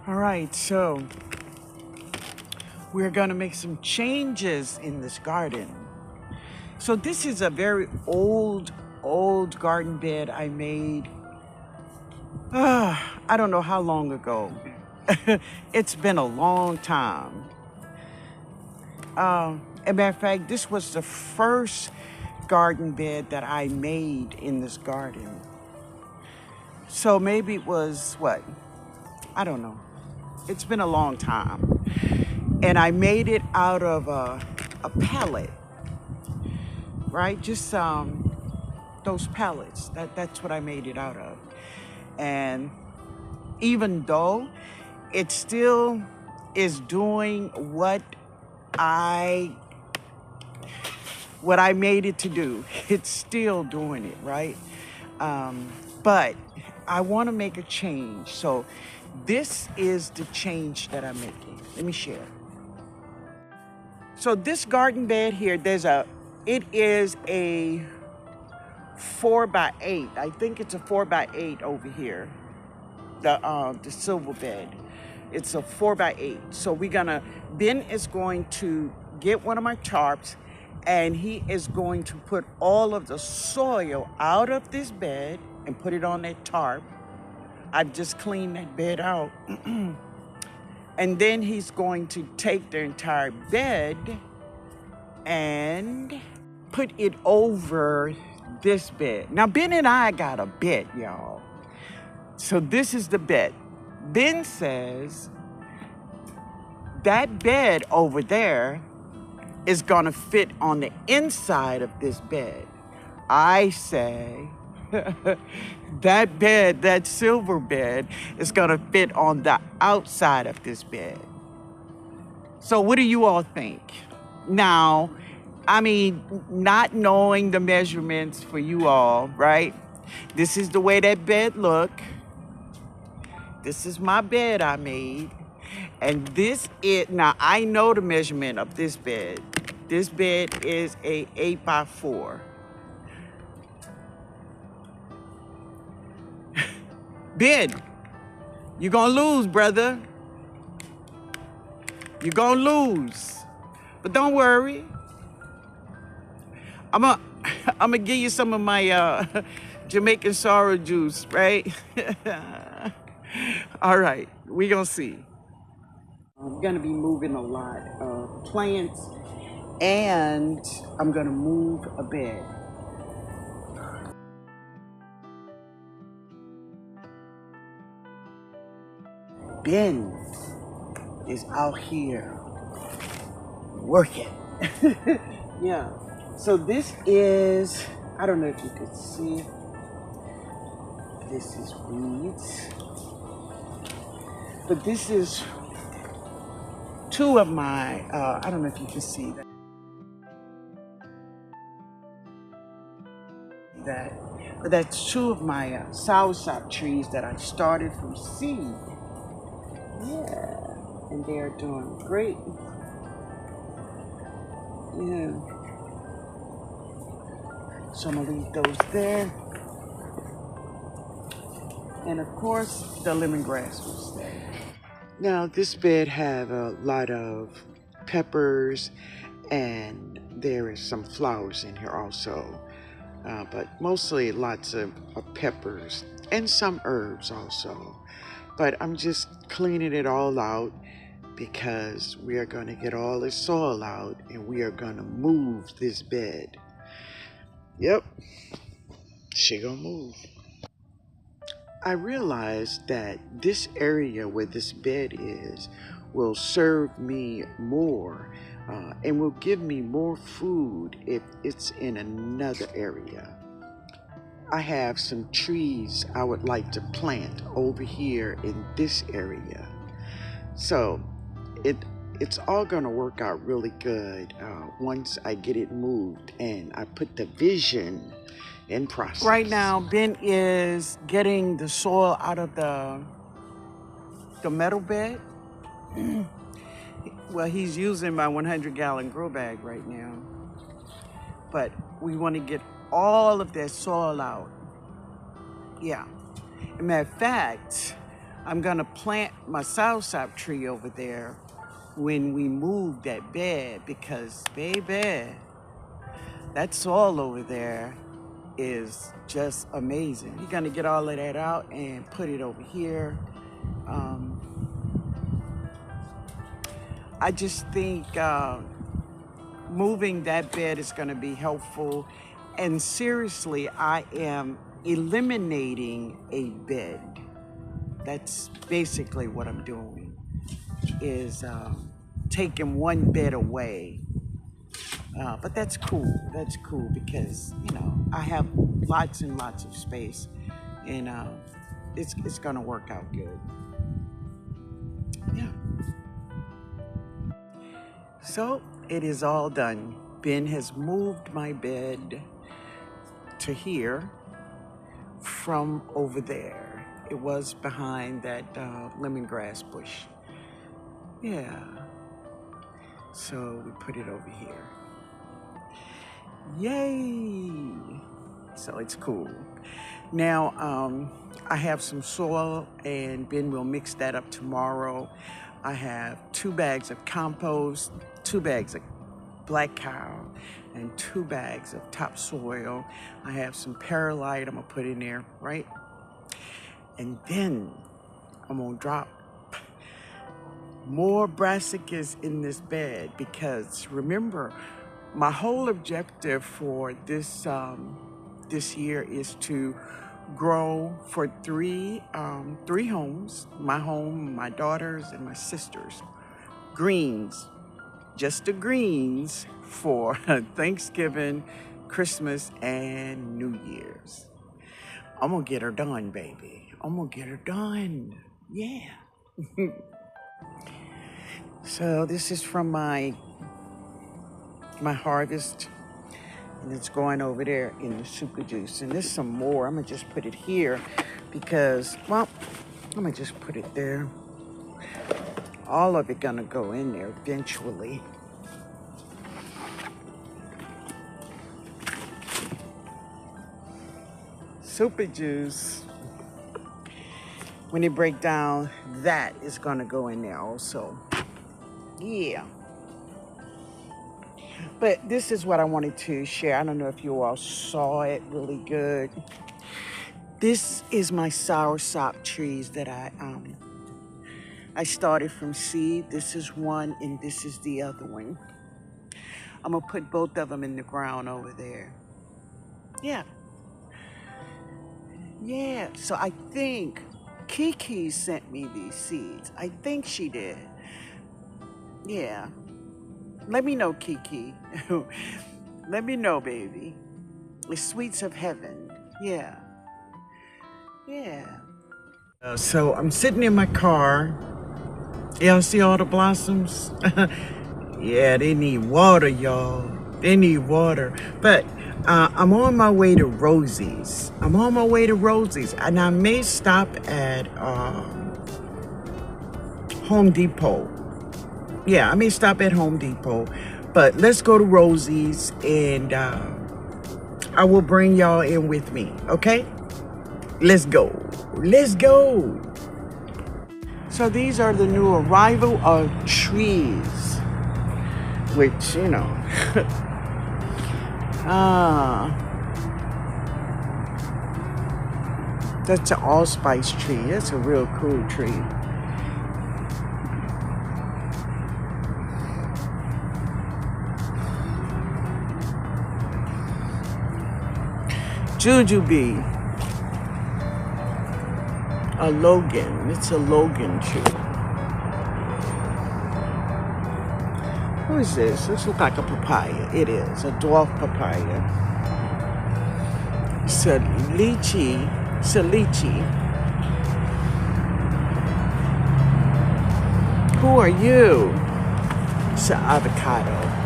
All right, so we're gonna make some changes in this garden. So this is a very old garden bed I made, I don't know how long ago. It's been a long time. As a matter of fact, this was the first garden bed that I made in this garden. So maybe it was what? I don't know. It's been a long time. And I made it out of a pallet, right? Just those pallets. That's what I made it out of. And even though it still is doing what I made it to do, it's still doing it, right? But I want to make a change. So this is the change that I'm making. Let me share. So this garden bed here, it is a 4x8. I think it's a 4x8 over here. The silver bed. It's a 4x8. So Ben is going to get one of my tarps, and he is going to put all of the soil out of this bed and put it on that tarp. I've just cleaned that bed out. And then he's going to take the entire bed and put it over this bed. Now, Ben and I got a bet, y'all. So this is the bet. Ben says that bed over there is gonna fit on the inside of this bed. I say that bed, that silver bed, is gonna fit on the outside of this bed. So what do you all think? Now, I mean, not knowing the measurements for you all, right? This is the way that bed look. This is my bed I made. And now I know the measurement of this bed. This bed is a 8x4. Ben, you're gonna lose, brother. You're gonna lose. But don't worry. I'm gonna give you some of my Jamaican sorrel juice, right? All right, we gonna see. I'm gonna be moving a lot of plants, and I'm gonna move a bed. Ben is out here working. Yeah. So this is, I don't know if you could see, this is weeds. But this is two of my, I don't know if you can see that. But that's two of my soursop trees that I started from seed. Yeah, and they're doing great. Yeah. So I'm gonna leave those there. And of course, the lemongrass will stay. Now, this bed have a lot of peppers, and there is some flowers in here also. But mostly lots of peppers and some herbs also. But I'm just cleaning it all out because we are going to get all the soil out and we are going to move this bed. Yep, she gonna move. I realized that this area where this bed is will serve me more and will give me more food if it's in another area. I have some trees I would like to plant over here in this area. So it's all gonna work out really good once I get it moved and I put the vision in process. Right now, Ben is getting the soil out of the metal bed. Well, he's using my 100-gallon grow bag right now. But we want to get all of that soil out. Yeah. As a matter of fact, I'm gonna plant my soursop tree over there when we move that bed, because baby, that soil over there is just amazing. You're gonna get all of that out and put it over here. I just think moving that bed is gonna be helpful. And seriously, I am eliminating a bed. That's basically what I'm doing, is taking one bed away. But that's cool. That's cool because, you know, I have lots and lots of space, and it's gonna work out good. Yeah. So it is all done. Ben has moved my bed to here from over there. It was behind that lemongrass bush. Yeah. So we put it over here. Yay! So it's cool. Now, I have some soil, and Ben will mix that up tomorrow. I have 2 bags of compost, 2 bags of black cow, and 2 bags of topsoil. I have some perlite I'm gonna put in there, right? And then I'm gonna drop more brassicas in this bed, because remember, my whole objective for this this year is to grow for three homes: my home, my daughter's, and my sister's. Greens, just the greens for Thanksgiving, Christmas, and New Year's. I'm gonna get her done, baby. I'm gonna get her done. Yeah. So this is from my harvest, and it's going over there in the super juice. And there's some more. I'm gonna just put it here because, well, I'm gonna just put it there. All of it gonna go in there eventually. Super juice, when you break down, that is gonna go in there also. Yeah. But this is what I wanted to share. I don't know if you all saw it really good. This is my soursop trees that I started from seed. This is one, and this is the other one. I'm gonna put both of them in the ground over there. Yeah. Yeah, so I think Kiki sent me these seeds. I think she did. Yeah. Let me know, Kiki. Let me know, baby. The sweets of heaven. Yeah. Yeah. So I'm sitting in my car. Y'all see all the blossoms? Yeah, they need water, y'all. They need water. But I'm on my way to Rosie's. I'm on my way to Rosie's. And I may stop at Home Depot. Yeah, I may stop at Home Depot. But let's go to Rosie's, and I will bring y'all in with me, okay? Let's go. Let's go. So these are the new arrival of trees, which, you know, that's an allspice tree. That's a real cool tree. Jujube, a Logan. It's a Logan tree. What is this? This looks like a papaya. It is a dwarf papaya. Salichi. Who are you? It's an avocado.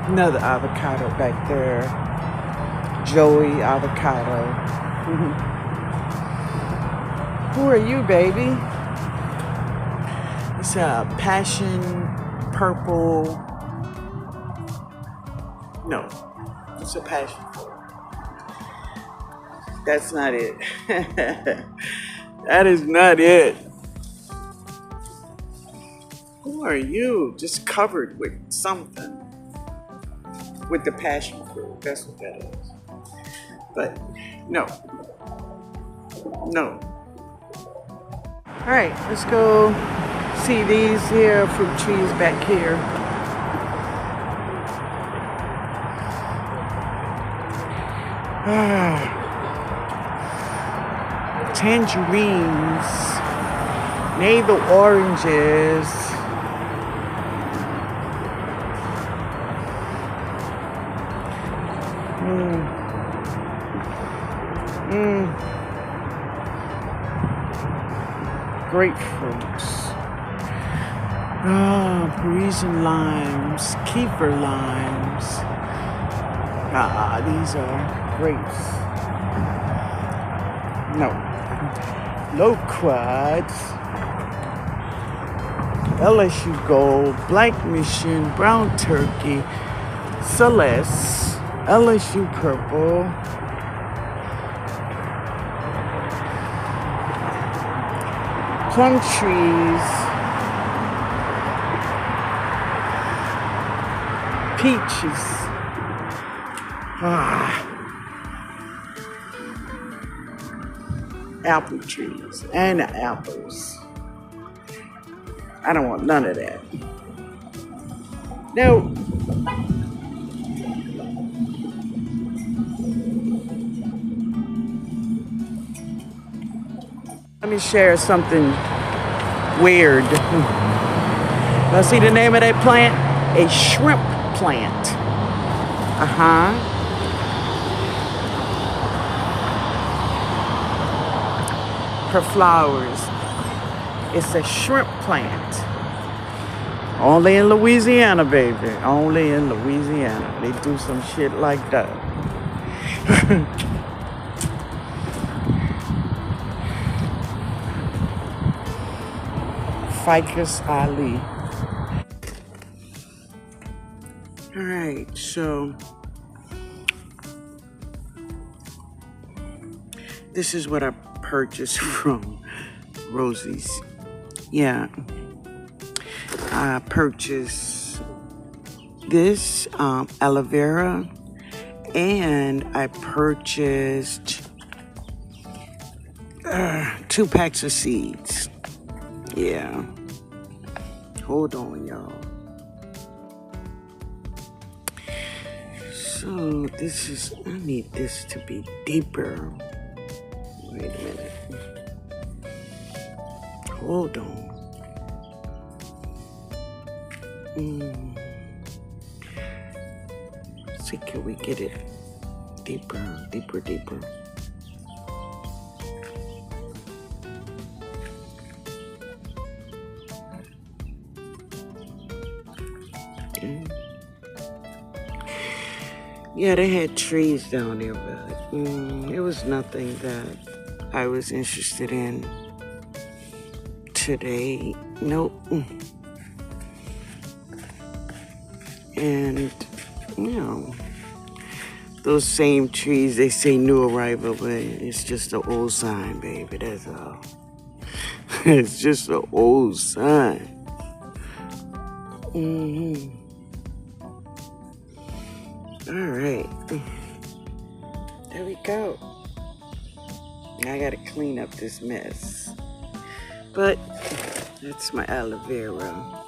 Another avocado back there. Joey avocado. Who are you, baby? It's a passion purple. No, it's a passion fruit. that's not it. That is not it. Who are you? Just covered with something. With the passion fruit. That's what that is. But no. No. Alright, let's go see these here fruit trees back here. Tangerines, navel oranges, grapefruits, Parisian limes, Kiefer limes. These are grapes. No. Loquats, LSU Gold, Black Mission, Brown Turkey, Celeste, LSU Purple, plum trees, peaches, apple trees and apples. I don't want none of that. No. Let me share something weird. Now see the name of that plant? A shrimp plant. Her flowers. It's a shrimp plant. Only in Louisiana, baby. Only in Louisiana. They do some shit like that. Ficus Ali. Alright, so this is what I purchased from Rosie's. Yeah. I purchased this aloe vera, and I purchased 2 packs of seeds. Yeah. Hold on, y'all. So this is, I need this to be deeper. Wait a minute. Hold on. Let's see, can we get it deeper, deeper? Yeah, they had trees down there, but it was nothing that I was interested in today. Nope. And, you know, those same trees, they say new arrival, but it's just an old sign, baby, that's all. It's just an old sign. All right. There we go. Now I gotta clean up this mess. But that's my aloe vera.